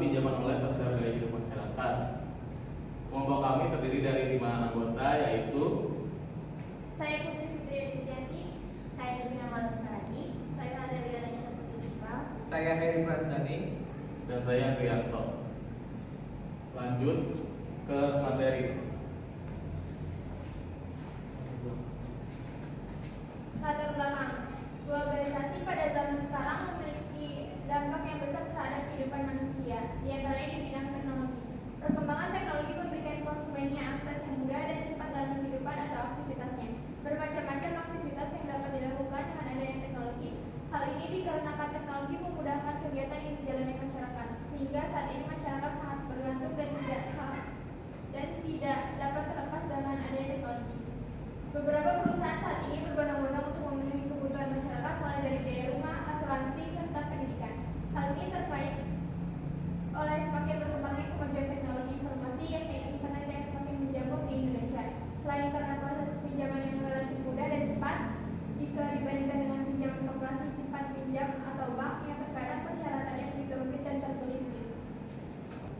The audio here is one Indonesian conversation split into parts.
pinjaman online terhadap gaya hidup masyarakat. Kelompok kami terdiri dari 5 anggota, yaitu saya Putri Fitri Rizdianti, saya Devina Malam Saragi, saya Adelia Naisha Putrika, saya Heri Pratani, dan saya Prianto. Lanjut ke materi. latar belakang. Globalisasi pada zaman sekarang memiliki dampak yang besar terhadap kehidupan manusia, di antaranya di bidang teknologi. Perkembangan teknologi memberikan konsumennya akses yang mudah dan cepat dalam kehidupan atau aktivitasnya. Bermacam-macam aktivitas yang dapat dilakukan dengan adanya teknologi. Hal ini dikarenakan teknologi memudahkan kegiatan yang dijalani masyarakat, sehingga saat ini masyarakat sangat bergantung dan tidak dapat terlepas dengan adanya teknologi. Beberapa perusahaan saat ini berbondong-bondong untuk memenuhi kebutuhan masyarakat, mulai dari biaya rumah, asuransi, serta pendidikan. Hal ini terkait oleh semakin berkembangnya kemajuan teknologi informasi, yakni internet yang semakin menjamur di Indonesia. Selain karena proses pinjaman yang relatif mudah dan cepat, jika dibandingkan dengan pinjaman koperasi simpan pinjam atau bank yang terkadang persyaratannya begitu rumit dan terbelit-belit.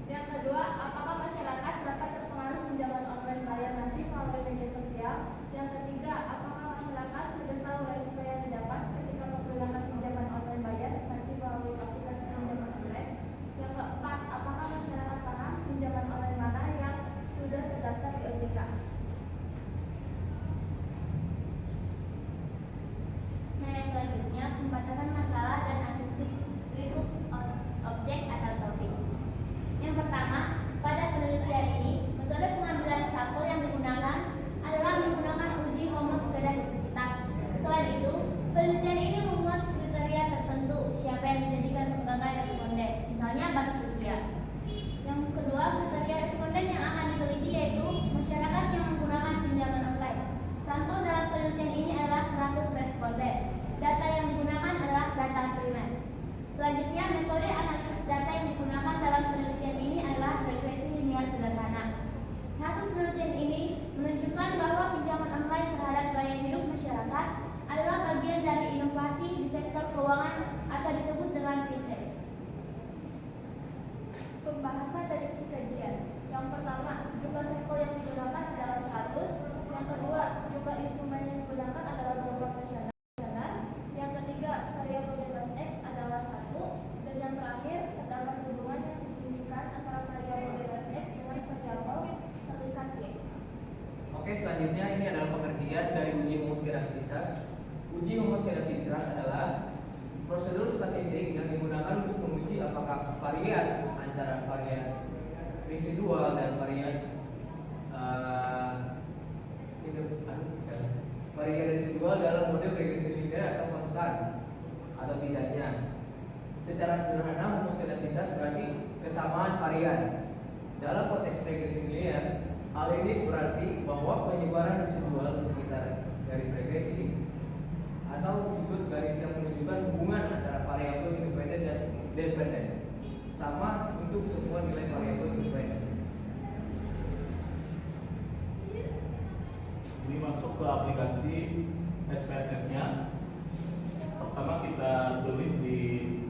Yang kedua, apakah masyarakat dapat terpengaruh pinjaman online bayar nanti melalui media sosial? Yang ketiga, apakah masyarakat sudah tahu resiko yang didapat ketika menggunakan pinjaman online bayar nanti melalui aplikasi pinjaman online? Yang keempat, apakah masyarakat paham pinjaman online mana yang sudah terdaftar di OJK? Nah, yang selanjutnya, pembatasan masalah dan asumsi lingkup objek atau topik. Yang pertama, pada penelitian ini, metode pengambilan sampel yang digunakan adalah menggunakan uji homoskedastisitas. Selain itu, penelitian ini memuat kriteria tertentu siapa yang dijadikan sebagai responden, misalnya batas usia. Yang kedua, kriteria responden yang akan diteliti yaitu masyarakat yang menggunakan pinjaman online. Sampel dalam penelitian ini adalah 100 responden. Data yang digunakan adalah data primer. Selanjutnya, metode analisis data yang digunakan dalam penelitian ini adalah regresi linear sederhana. Hasil penelitian ini menunjukkan bahwa pinjaman online terhadap gaya hidup masyarakat adalah bagian dari inovasi di sektor keuangan atau disebut dengan fintech. Pembahasan dari isi kajian. Yang pertama, jumlah sampel yang digunakan adalah 100. Yang kedua, jumlah instrumen yang digunakan adalah proporsional. Yang ketiga, variabel bebas X adalah 1. Dan yang terakhir, terdapat hubungan yang signifikan antara variabel bebas X dengan variabel terikat Y. Oke, selanjutnya ini adalah pengertian dari uji homoskedastisitas. Uji homoskedastisitas adalah prosedur statistik yang digunakan untuk menguji apakah varian antara varian residual dan varian residual dalam model regresi linear atau konstan atau tidaknya. Secara sederhana, homoskedastisitas berarti kesamaan varian. Dalam konteks regresi linear, hal ini berarti bahwa penyebaran residual di sekitar garis regresi atau disebut garis yang menunjukkan hubungan antara variabel independen dan dependen sama untuk semua nilai variabel independen. Ini masuk ke aplikasi SPSS-nya. Pertama kita tulis di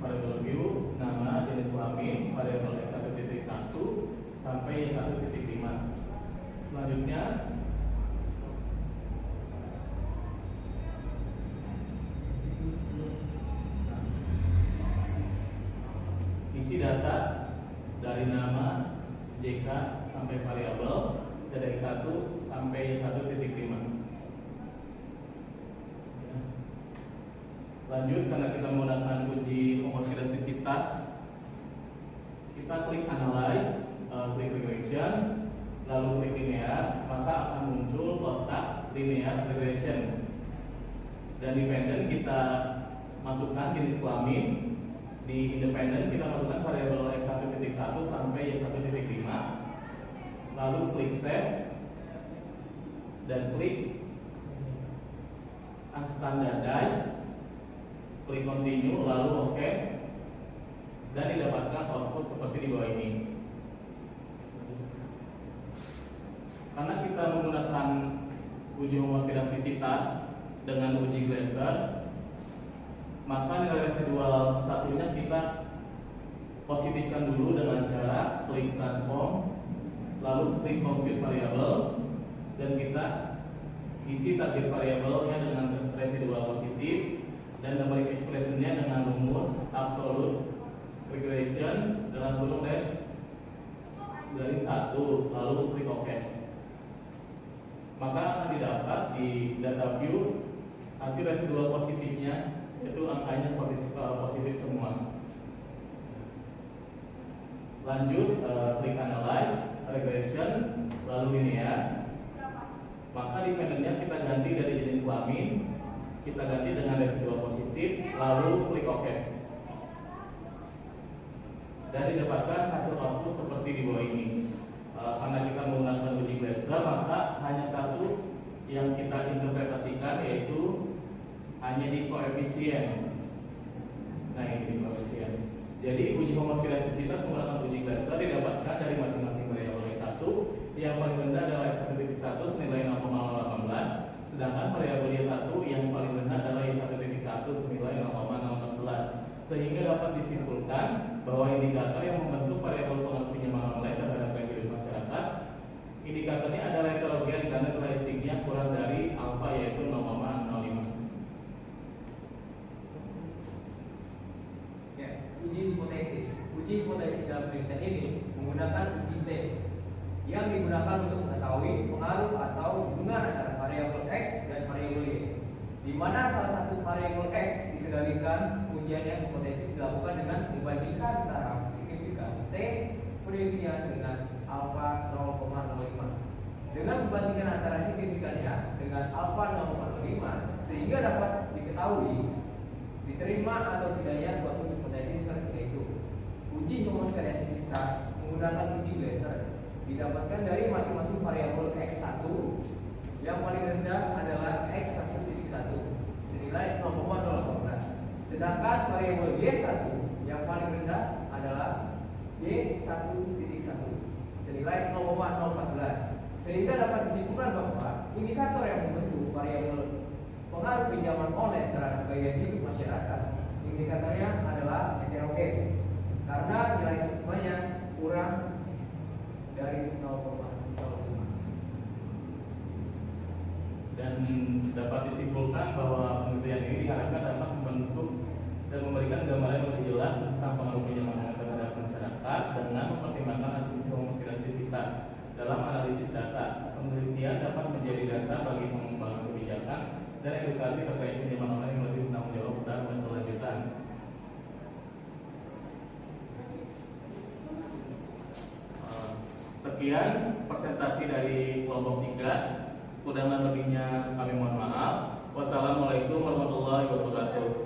variable view nama, jenis kelamin, variabel X1.1 sampai Y1.5. Selanjutnya isi data dari nama, JK sampai variabel dari X1 sampai Y1.5. Lanjut, karena kita menggunakan uji homoskedastisitas, kita klik analyze, klik regression, lalu klik linear, maka akan muncul kotak linear regression. Dan dependen kita masukkan jenis kelamin, di independen kita masukkan variabel X1.1 sampai Y1.5, lalu klik save dan klik unstandardize, klik continue, lalu OK, dan didapatkan output seperti di bawah ini. Karena kita menggunakan uji homoskedastisitas dengan uji Glaser, maka nilai residual satunya kita positifkan dulu dengan cara klik transform, lalu klik compute variable, dan kita isi target variabelnya dengan residual positif dan kembali expressionnya dengan rumus absolute regression dalam kurung res garing 1, lalu klik OK. Maka akan didapat di data view hasil residual positifnya, yaitu angkanya positif semua. Lanjut klik analyze regression, lalu linear. Maka dependennya kita ganti dari jenis kelamin, kita ganti dengan residual positif, lalu klik OK. Dan didapatkan hasil output seperti di bawah ini. Karena kita menggunakan uji Glashner, maka hanya satu yang kita interpretasikan, yaitu hanya di koefisien. Nah, ini di koefisien. Jadi uji homoskilastisitas menggunakan uji Glashner didapatkan dari masing-masing variabel Y1. Yang paling rendah adalah Y1.1 senilai 0,018, sedangkan variabel Y1 yang paling rendah adalah Y1.1 senilai 0,014. Sehingga dapat disimpulkan bahwa indikator yang membentuk variabel pengaruh pinjaman online terhadap gaya hidup masyarakat, indikatornya adalah heterogen karena tracingnya kurang dari alfa, yaitu 0,05. Ya, uji hipotesis. Uji hipotesis dalam penelitian ini menggunakan uji T yang digunakan untuk mengetahui pengaruh atau hubungan antara variabel X dan variabel Y, di mana salah satu variabel X dikendalikan. Ujian yang hipotesis dilakukan dengan membandingkan taraf signifikan T penelitian dengan alfa 0,05. Dengan membandingkan antara signifikannya dengan alfa 0,05, sehingga dapat diketahui diterima atau tidaknya suatu hipotesis seperti itu. Uji homoskilastisitas menggunakan uji Glashner didapatkan dari masing-masing variabel X1. Yang paling rendah adalah X1.1 senilai 0,014, sedangkan variabel Y1 yang paling rendah adalah Y1.1 senilai 0,014. Sehingga dapat disimpulkan bahwa indikator yang membentuk variabel pengaruh pinjaman online terhadap gaya hidup masyarakat, indikatornya adalah heterogen karena nilai sigmanya kurang dari 0,05. Dan dapat disimpulkan bahwa penelitian ini diharapkan dapat membentuk dan memberikan gambaran yang lebih jelas tentang pengaruh pinjaman online terhadap masyarakat dengan mempertimbangkan asumsi homoskilastisitas dalam analisis data. Penelitian dapat menjadi dasar bagi pengembangan kebijakan dan edukasi terkait pinjaman online yang lebih bertanggung jawab dan berkelanjutan. Sekian presentasi dari kelompok 3. Kurang dan lebihnya kami mohon maaf. Wassalamualaikum warahmatullahi wabarakatuh.